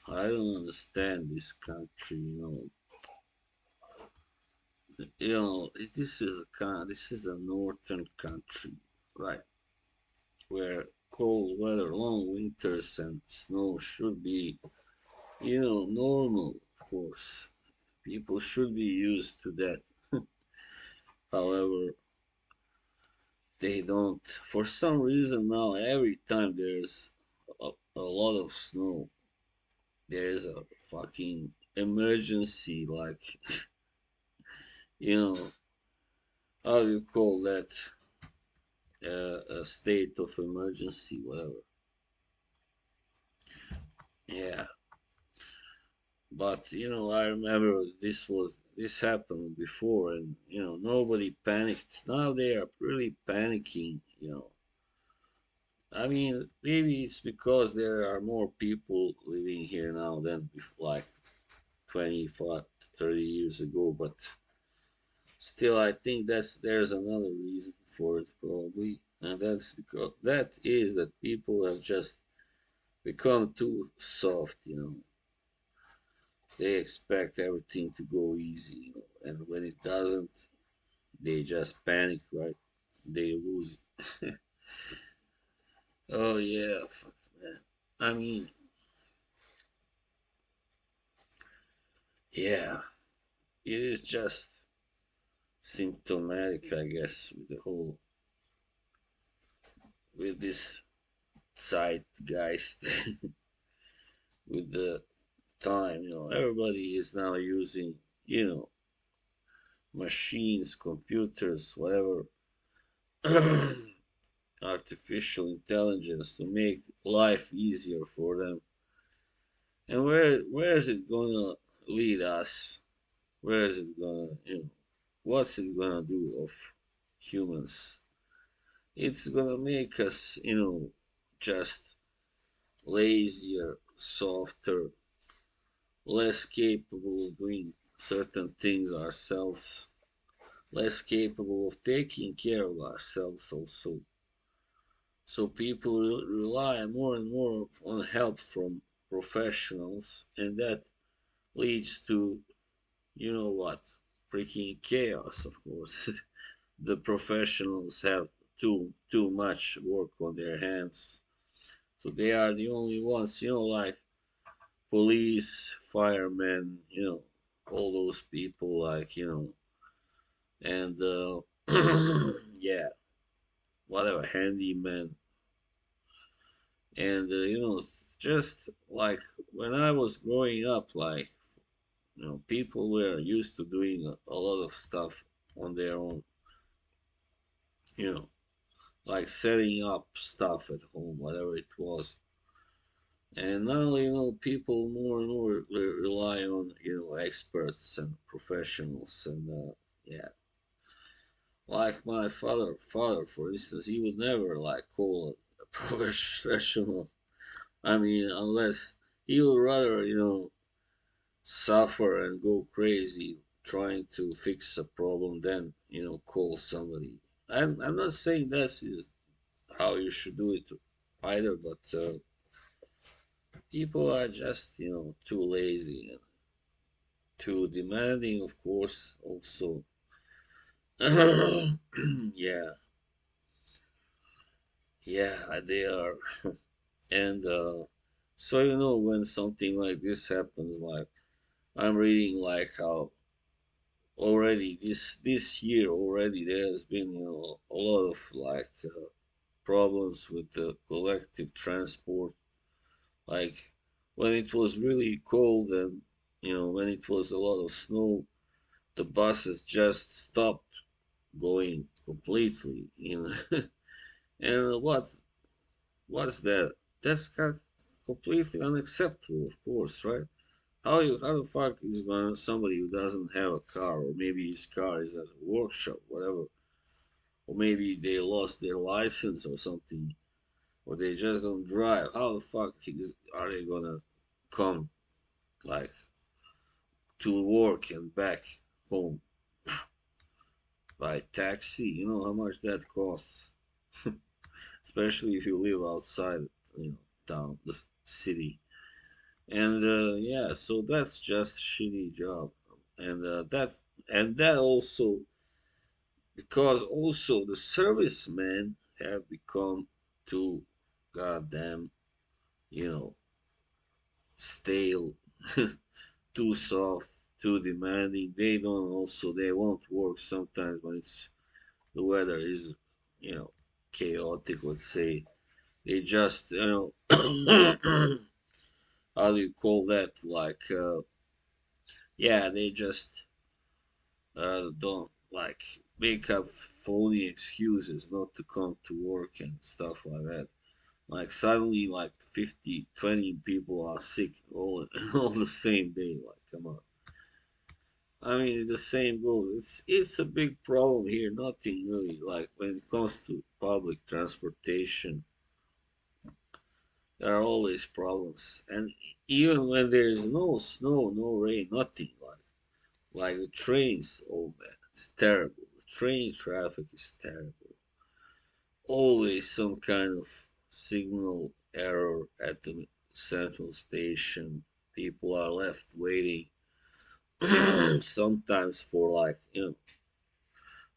I don't understand this country. This is a northern country, right? Where cold weather, long winters, and snow should be, normal. Of course, people should be used to that. However, they don't. For some reason now, every time there's a lot of snow, there's a fucking emergency. Like, you know, how do you call that? A state of emergency, whatever. Yeah, but I remember this happened before, and nobody panicked. Now they are really panicking. I mean, maybe it's because there are more people living here now than before, like 25, 30 years ago. But still, I think there's another reason for it probably, and that's because that people have just become too soft. They expect everything to go easy, and when it doesn't, they just panic, right? They lose it. Oh yeah, fuck man. I mean, yeah, it is just symptomatic, I guess, with the whole with this zeitgeist, with the time. Everybody is now using, you know, machines, computers, whatever, artificial intelligence to make life easier for them. And where is it gonna lead us? Where is it gonna, what's it gonna do of humans? It's gonna make us, just lazier, softer, less capable of doing certain things ourselves, less capable of taking care of ourselves also. So people rely more and more on help from professionals, and that leads to, you know what, freaking chaos, of course. The professionals have too much work on their hands. So they are the only ones, like police, firemen, all those people, like, and yeah, whatever, handyman. And, just like when I was growing up, like, people were used to doing a lot of stuff on their own, you know, like setting up stuff at home, whatever it was. And now, people more and more rely on, experts and professionals. And, yeah, like my father, for instance, he would never, like, call a professional. I mean, unless he would rather, suffer and go crazy trying to fix a problem than, call somebody. I'm not saying this is how you should do it either, but people are just, too lazy and too demanding, of course, also. Yeah, yeah, they are. And so, when something like this happens, like I'm reading, like, how already this year already there has been, a lot of, like, problems with the collective transport, like when it was really cold, and when it was a lot of snow, the buses just stopped going completely, and what's that? That's completely unacceptable, of course, right? How the fuck is going somebody who doesn't have a car, or maybe his car is at a workshop, whatever, or maybe they lost their license or something, or they just don't drive. How the fuck are they gonna come, like, to work and back home by taxi? You know how much that costs, especially if you live outside, town, the city. And yeah, so that's just shitty job, and that also because also the servicemen have become too goddamn, you know, stale, too soft, too demanding. They won't work sometimes when the weather is, you know, chaotic. Let's say they just, how do you call that? Like, yeah, they just don't like make up phony excuses not to come to work and stuff like that. Like suddenly, like 50, 20 people are sick all all the same day. Like, come on. I mean, the same goes. It's a big problem here. Nothing really like when it comes to public transportation. There are always problems, and even when there is no snow, no rain, nothing like the trains. Oh man, it's terrible. The train traffic is terrible. Always some kind of signal error at the central station. People are left waiting sometimes for like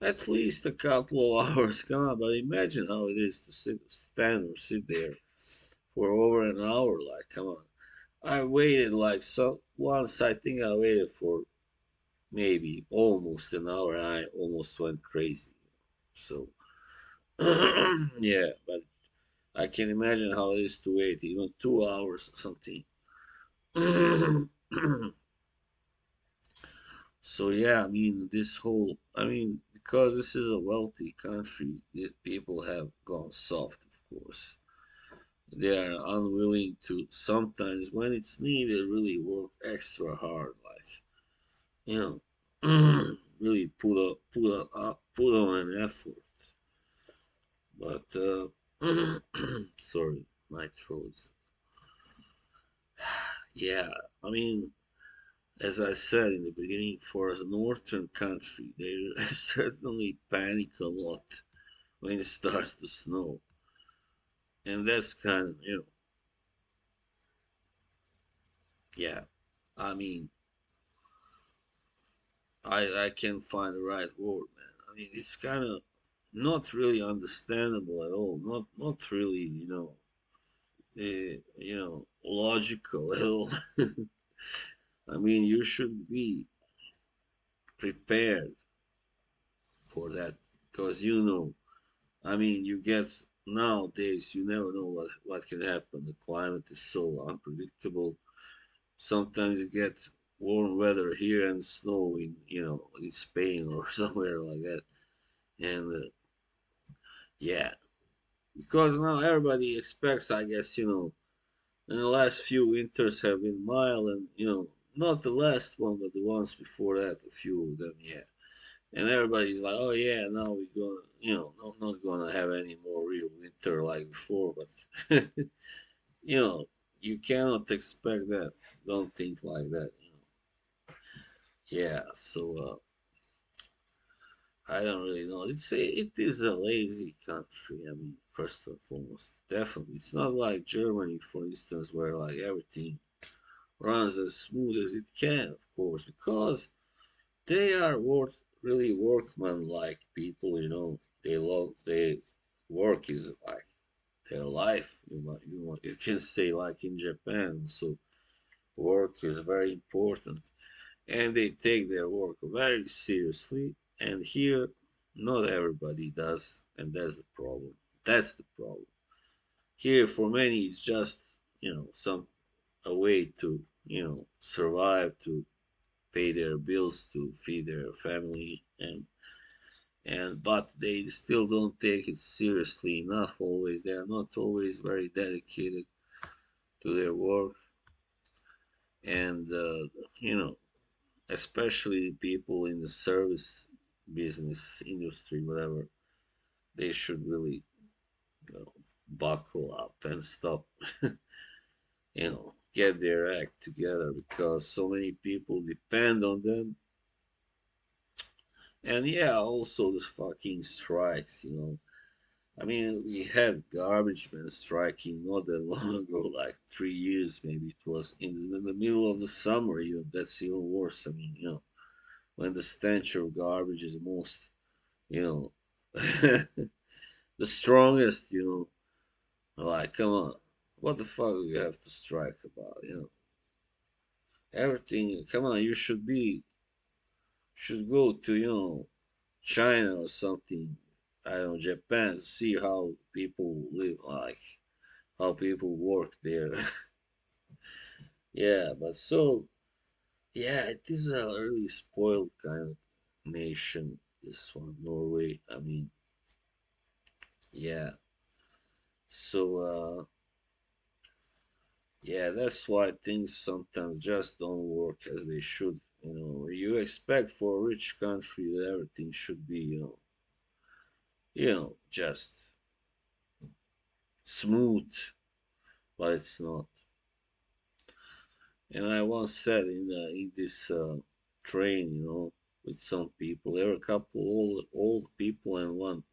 at least a couple of hours. Come on, but imagine how it is to stand or sit there for over an hour. Like, come on. I waited like so once. I think I waited for maybe almost an hour. And I almost went crazy. So yeah, but I can imagine how it is to wait even 2 hours or something. So yeah, I mean this whole, I mean because this is a wealthy country, the people have gone soft, of course. They are unwilling to sometimes when it's needed really work extra hard, like really put on an effort. But sorry, my throat. Yeah, I mean as I said in the beginning, for a northern country, they certainly panic a lot when it starts to snow. And that's kind of, yeah. I mean, I can't find the right word, man. I mean, it's kind of not really understandable at all. Not really, logical at all. I mean, you should be prepared for that because I mean, you get nowadays, you never know what can happen. The climate is so unpredictable. Sometimes you get warm weather here and snow in Spain or somewhere like that. And yeah, because now everybody expects, I guess, and the last few winters have been mild, and not the last one, but the ones before that, a few of them, yeah. And everybody's like, oh yeah, now we're gonna, not gonna have any more real winter like before, but you know, you cannot expect that. Don't think like that. Yeah, so I don't really know. It is a lazy country. I mean, first and foremost, definitely. It's not like Germany, for instance, where like everything runs as smooth as it can, of course, because they are really workman-like people. They work is like their life. You can say like in Japan. So work is very important, and they take their work very seriously. And here, not everybody does, and that's the problem. That's the problem. Here, for many, it's just some a way to survive, to pay their bills, to feed their family, and but they still don't take it seriously enough. Always, they are not always very dedicated to their work, and you know especially people in the service business industry, whatever, they should really, buckle up and stop, get their act together because so many people depend on them. And yeah, also the fucking strikes. I mean, we had garbage men striking not that long ago, like 3 years maybe. It was in the middle of the summer. That's even worse. I mean, when the stench of garbage is most, you know, the strongest. Like, come on, what the fuck do you have to strike about? Everything. Come on, you should go to China or something. I don't know, Japan, to see how people live, like how people work there. Yeah, but so yeah, it is a really spoiled kind of nation. This one, Norway. I mean, yeah. So yeah, that's why things sometimes just don't work as they should. You expect for a rich country that everything should be, just smooth, but it's not. And I once said in this train, with some people, there were a couple old people and one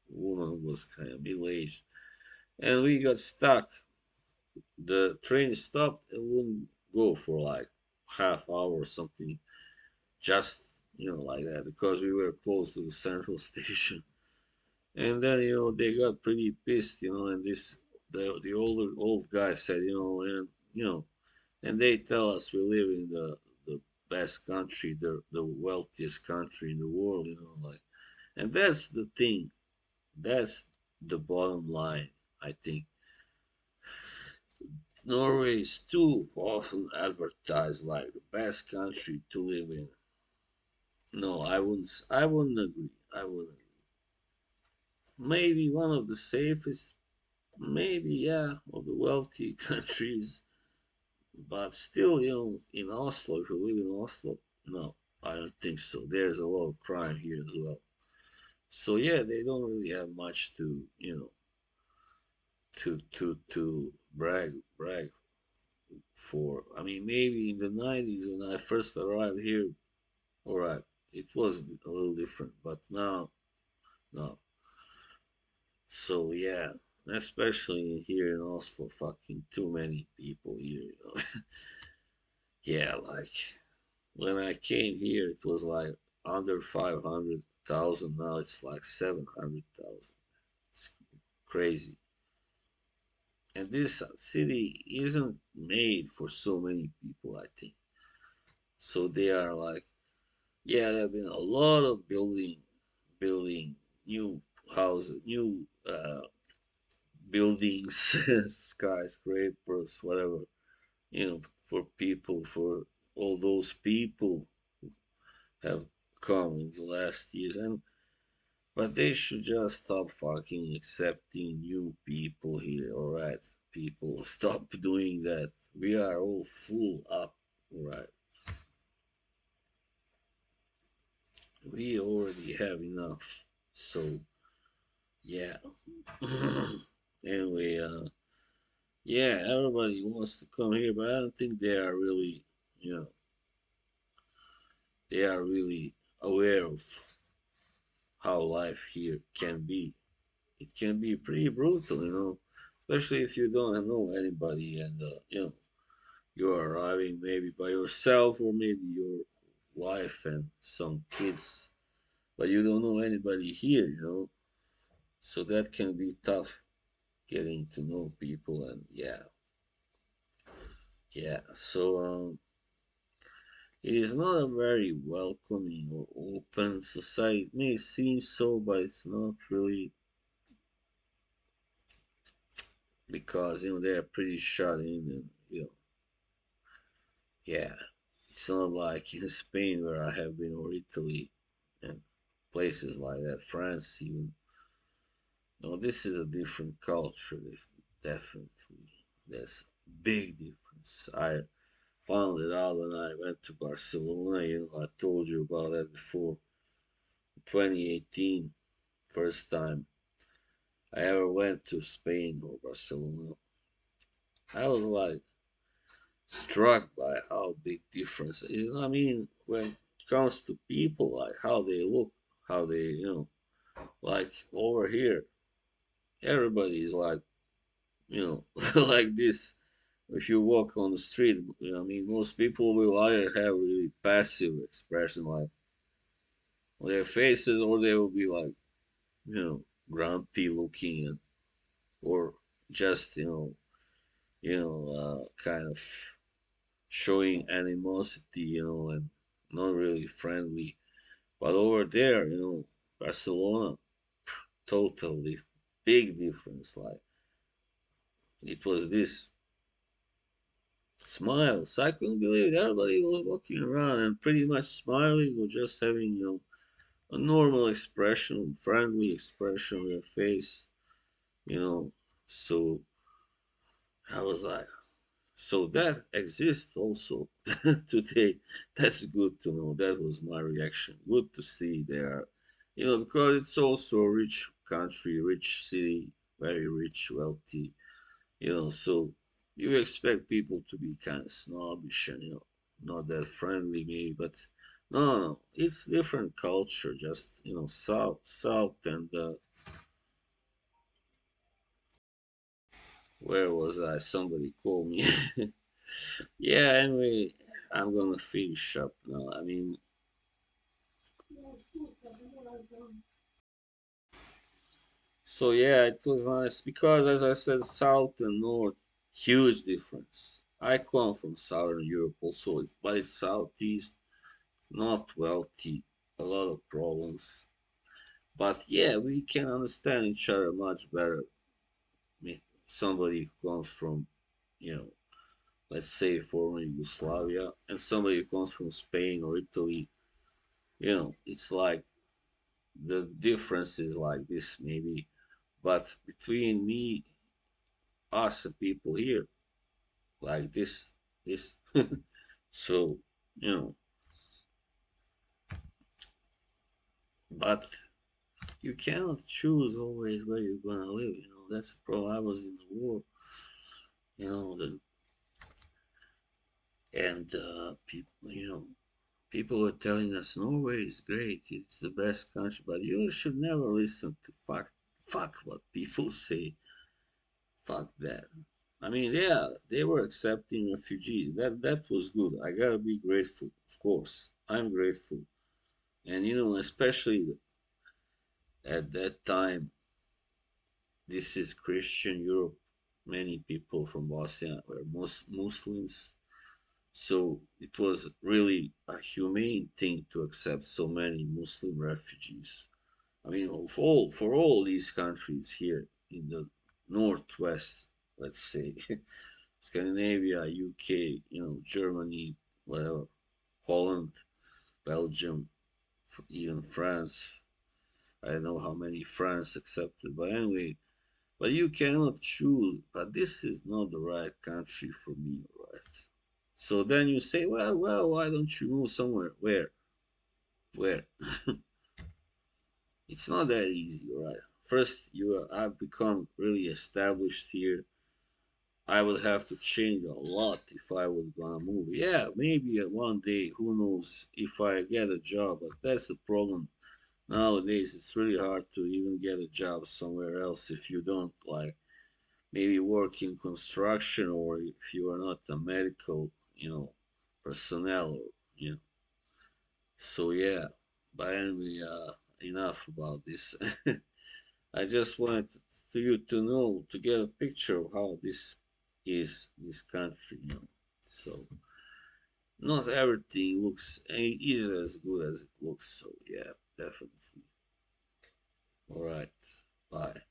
woman who was kind of middle aged, and we got stuck. The train stopped and wouldn't go for like half hour or something, just like that, because we were close to the central station. And then they got pretty pissed, and the old guy said, and and they tell us we live in the best country, the wealthiest country in the world, like, and that's the thing, that's the bottom line. I think Norway is too often advertised like the best country to live in. No, I wouldn't agree. I wouldn't. Maybe one of the safest, maybe, yeah, of the wealthy countries, but still, in Oslo, if you live in Oslo, no, I don't think so. There's a lot of crime here as well. So yeah, they don't really have much to, to brag for. I mean, maybe in the 90s when I first arrived here, all right, it was a little different, but now, no. So yeah, especially here in Oslo, fucking too many people here. Yeah, like when I came here, it was like under 500,000. Now it's like 700,000. It's crazy. And this city isn't made for so many people, I think. So they are like, yeah, there have been a lot of building new houses, new buildings, skyscrapers, whatever, for people, for all those people have come in the last years. But they should just stop fucking accepting new people here, alright? People, stop doing that. We are all full up, alright? We already have enough. So, yeah. Anyway, yeah, everybody wants to come here, but I don't think they are really, you know, they are really aware of how life here can be. It can be pretty brutal, especially if you don't know anybody and, you're arriving maybe by yourself or maybe your wife and some kids, but you don't know anybody here. So that can be tough getting to know people and yeah, yeah. So it is not a very welcoming or open society. It may seem so, but it's not really, because they are pretty shut in and yeah. It's not like in Spain where I have been, or Italy and places like that, France even. No, this is a different culture, definitely. There's big difference. I found it out when I went to Barcelona. I told you about that before. 2018, first time I ever went to Spain or Barcelona. I was like struck by how big difference is. I mean, when it comes to people, like how they look, how they, like over here. everybody is like, like this. If you walk on the street, I mean, most people will either have really passive expression like on their faces, or they will be like, grumpy looking, or just, kind of showing animosity, and not really friendly. But over there, Barcelona, totally big difference. Like it was this smiles. I couldn't believe it. Everybody was walking around and pretty much smiling or just having, a normal expression, friendly expression on their face, you know. So I was like, so that exists also today. That's good to know. That was my reaction. Good to see there, because it's also a rich country, rich city, very rich, wealthy, so you expect people to be kind of snobbish and, not that friendly maybe, but no, it's different culture, just, south and, where was I? Somebody called me. Yeah, anyway, I'm gonna finish up now. I mean, so yeah, it was nice because, as I said, south and north, huge difference. I come from southern Europe also, but it's southeast, not wealthy, a lot of problems. But yeah, we can understand each other much better. I mean, somebody who comes from, you know, let's say former Yugoslavia, and somebody who comes from Spain or Italy, it's like the difference is like this maybe. But between me, us, and people here, like this. So, you know, but you cannot choose always where you're gonna live. That's the problem. I was in the war, the and people, people were telling us Norway is great, it's the best country, but you should never listen to fuck what people say. Fuck that. I mean, yeah, they were accepting refugees. That was good. I gotta be grateful, of course. I'm grateful, and especially at that time, this is Christian Europe. Many people from Bosnia were Muslims. So it was really a humane thing to accept so many Muslim refugees. I mean, for all these countries here in the northwest, let's say, Scandinavia, UK, Germany, whatever, Holland, Belgium, even France. I don't know how many France accepted, but anyway, but you cannot choose. But this is not the right country for me, right? So then you say, well, why don't you move somewhere? Where? It's not that easy, right? First, I've become really established here. I would have to change a lot if I was gonna move. Yeah, maybe one day, who knows, if I get a job, but that's the problem. Nowadays, it's really hard to even get a job somewhere else if you don't like maybe work in construction, or if you are not a medical, personnel, or, you know. So yeah, but anyway, enough about this. I just wanted to you to know, to get a picture of how this is, this country. So not everything looks is as good as it looks. So yeah, definitely. All right, bye.